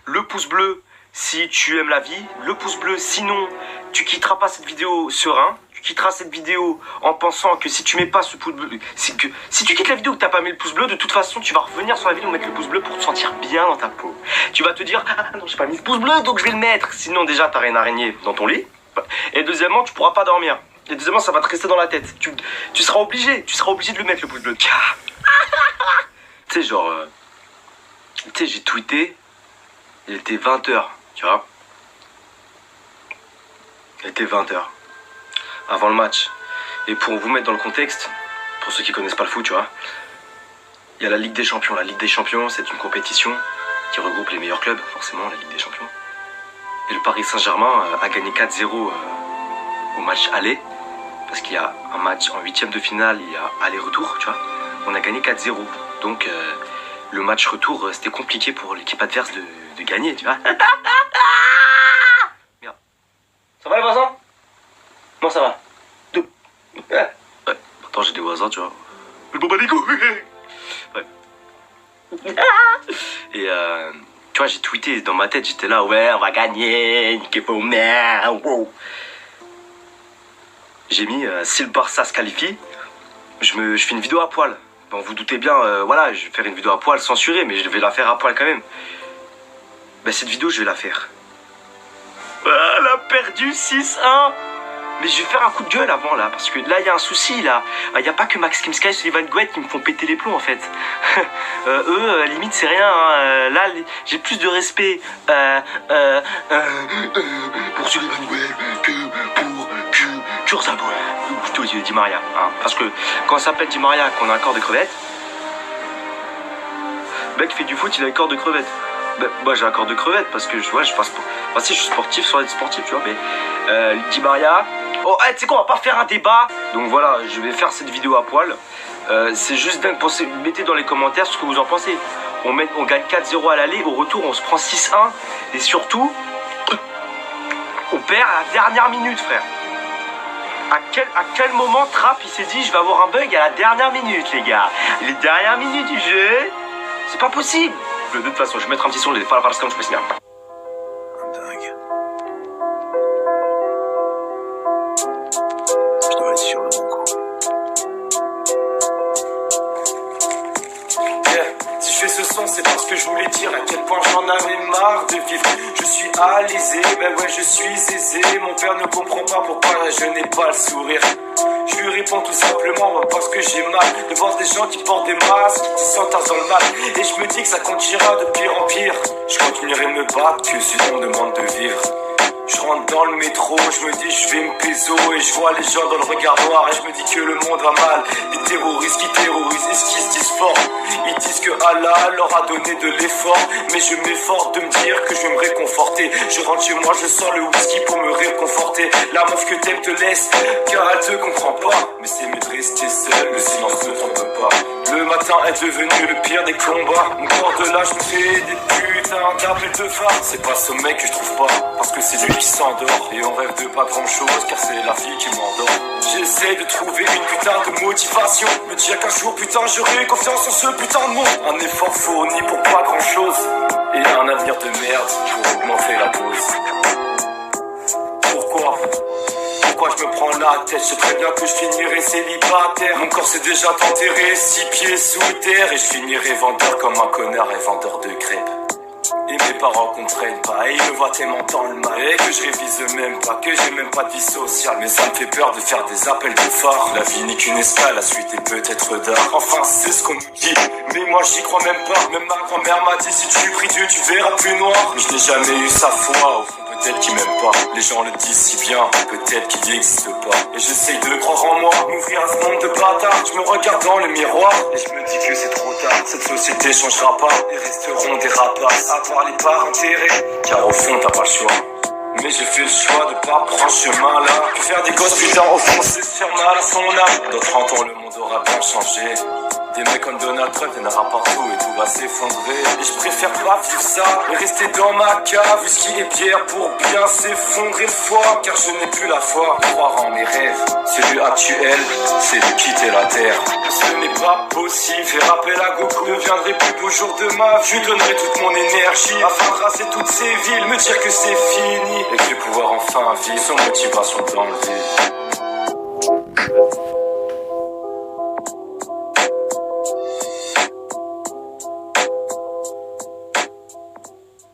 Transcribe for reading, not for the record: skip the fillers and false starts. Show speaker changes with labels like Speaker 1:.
Speaker 1: le pouce bleu si tu aimes la vie, le pouce bleu sinon tu quitteras pas cette vidéo serein, tu quitteras cette vidéo en pensant que si tu mets pas ce pouce bleu, si tu quittes la vidéo et que t'as pas mis le pouce bleu, de toute façon tu vas revenir sur la vidéo mettre le pouce bleu pour te sentir bien dans ta peau. Tu vas te dire ah non j'ai pas mis le pouce bleu donc je vais le mettre, sinon déjà t'auras une araignée dans ton lit et deuxièmement tu pourras pas dormir. Et deuxièmement ça va te rester dans la tête, tu seras obligé de le mettre le pouce bleu. Tu sais genre, tu sais j'ai tweeté, il était 20h. Tu vois, il était 20h avant le match. Et pour vous mettre dans le contexte, pour ceux qui connaissent pas le foot, tu vois, il y a la Ligue des Champions. La Ligue des Champions, c'est une compétition qui regroupe les meilleurs clubs, forcément, la Ligue des Champions. Et le Paris Saint-Germain a gagné 4-0 au match aller, parce qu'il y a un match en 8e de finale, il y a aller-retour, tu vois. On a gagné 4-0. Donc, le match retour, c'était compliqué pour l'équipe adverse de gagner, tu vois. Merde. Ça va les voisins? Non, ça va. Ouais. Pourtant, j'ai des voisins, tu vois. Le bon baligo. Ouais. Et tu vois, j'ai tweeté dans ma tête, j'étais là, ouais, on va gagner, niquez vos mères, wow. J'ai mis, si le Barça se qualifie, je fais une vidéo à poil. Bon, vous doutez bien, voilà, je vais faire une vidéo à poil censurée, mais je vais la faire à poil quand même. Ben, cette vidéo, je vais la faire. Elle a perdu 6-1. Mais je vais faire un coup de gueule avant, là, parce que là, il y a un souci, là. Il n'y a pas que Max Kimsky et Sullivan Gouet qui me font péter les plombs, en fait. Eux, limite, c'est rien. Hein. Là, j'ai plus de respect pour Sullivan Gouet que pour Kurzawa ou plutôt Di Maria. Hein. Parce que quand ça s'appelle Di Maria, qu'on a un corps de crevette, le mec fait du foot, il a un corps de crevette. Ben, moi j'ai un corps de crevette parce que je passe pour... Enfin, si je suis sportif sans être sportif, tu vois, mais Di Maria. Oh, hey, tu sais quoi, on va pas faire un débat. Donc voilà, je vais faire cette vidéo à poil. C'est juste dingue. Mettez dans les commentaires ce que vous en pensez. On gagne 4-0 à l'aller, au retour on se prend 6-1. Et surtout, on perd à la dernière minute, frère. À quel moment Trapp il s'est dit je vais avoir un bug à la dernière minute, les gars. Les dernières minutes du jeu, c'est pas possible. De toute façon, je vais mettre un petit son, les Fala Fala Scam, je peux signer.
Speaker 2: Dingue. Je dois être sur le bon coup.
Speaker 3: Si je fais ce son, c'est parce que je voulais dire à quel point j'en avais marre de vivre. Je suis alisé, ben ouais, je suis aisé. Mon père ne comprend pas pourquoi je n'ai pas le sourire. Je lui réponds tout simplement parce que j'ai mal de voir des gens qui portent des masques, qui sentent dans le mal. Et je me dis que ça continuera de pire en pire. Je continuerai de me battre que sinon on demande de vivre. Je rentre dans le métro, je me dis je vais me péso et je vois les gens dans le regard noir et je me dis que le monde va mal. Des terroristes qui terrorisent et ce qui se disent fort. Ils disent que Allah leur a donné de l'effort, mais je m'efforce de me dire que je vais me réconforter. Je rentre chez moi, je sors le whisky pour me réconforter. La meuf que t'aimes te laisse, car elle te comprend pas. Mais c'est mieux de rester seul, le silence ne t'en peut pas. Le matin est devenu le pire des combats. Mon corps de là, je me fais des putains d'appels de phare. C'est pas sommeil que je trouve pas, parce que c'est lui qui s'endort. Et on rêve de pas grand chose, car c'est la vie qui m'endort. J'essaie de trouver une putain de motivation. Me dire qu'un jour, putain, j'aurai confiance en ce putain de monde. Un effort fourni pour pas grand chose. Et un avenir de merde pour augmenter la dose. Pourquoi je me prends la tête? Je sais très bien que je finirai célibataire. Mon corps s'est déjà enterré 6 pieds sous terre. Et je finirai vendeur comme un connard et vendeur de crêpes. Et mes parents comprennent pas, et ils me voient tellement dans le mal. Et que je révise même pas, que j'ai même pas de vie sociale. Mais ça me fait peur de faire des appels de phare. La vie n'est qu'une escale, la suite est peut-être d'art. Enfin c'est ce qu'on nous dit, mais moi j'y crois même pas. Même ma grand-mère m'a dit si tu pries Dieu tu verras plus noir. Mais je n'ai jamais eu sa foi, au fond peut-être qu'ils m'aiment pas. Les gens le disent si bien, peut-être qu'il n'existe pas. Et j'essaye de croire en moi, m'ouvrir à ce monde de bâtards. Je me regarde dans le miroir, et je me dis que c'est trop tard. Cette société changera pas, et resteront des rapaces. Avoir les parts intérêts, car au fond t'as pas le choix. Mais j'ai fait le choix de pas prendre ce chemin-là. Que faire des gosses putain au fond c'est se faire mal à son âme. Dans 30 ans le monde aura bien changé. Des mecs comme Donald Trump, il y en aura partout et tout va s'effondrer. Et je préfère pas vivre ça et rester dans ma cave, whisky et bière pour bien s'effondrer le foie. Car je n'ai plus la foi, croire en mes rêves. Celui actuel, c'est de quitter la terre. Ce n'est pas possible, faire appel à Goku deviendrai plus beau jour de ma vie. Je lui donnerai toute mon énergie afin de tracer toutes ces villes, me dire que c'est fini et que je vais pouvoir enfin vivre sans motivation dans le vide.